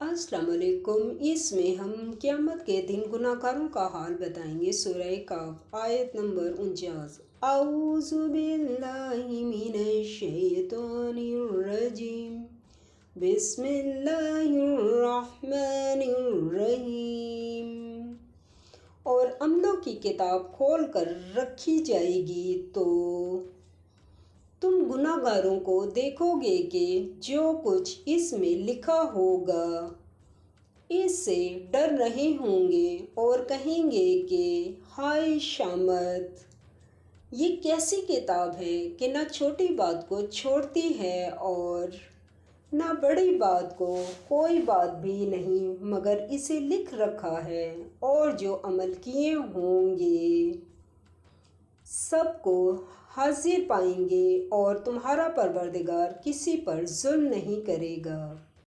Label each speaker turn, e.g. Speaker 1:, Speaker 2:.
Speaker 1: अस्सलाम वालेकुम। इसमें हम क़यामत के दिन गुनाहगारों का हाल बताएंगे। सूरह काफ आयत नंबर 49। औज़ु बिल्लाहि मिनश शैतानिर रजीम। बिस्मिल्लाहिर रहमानिर रहीम। और अमलों की किताब खोल कर रखी जाएगी तो तुम गुनाहगारों को देखोगे कि जो कुछ इसमें लिखा होगा इससे डर रहे होंगे और कहेंगे कि हाय शामत, ये कैसी किताब है कि ना छोटी बात को छोड़ती है और ना बड़ी बात को कोई बात भी नहीं मगर इसे लिख रखा है, और जो अमल किए होंगे सबको हाजिर पाएंगे और तुम्हारा परवरदिगार किसी पर जुल्म नहीं करेगा।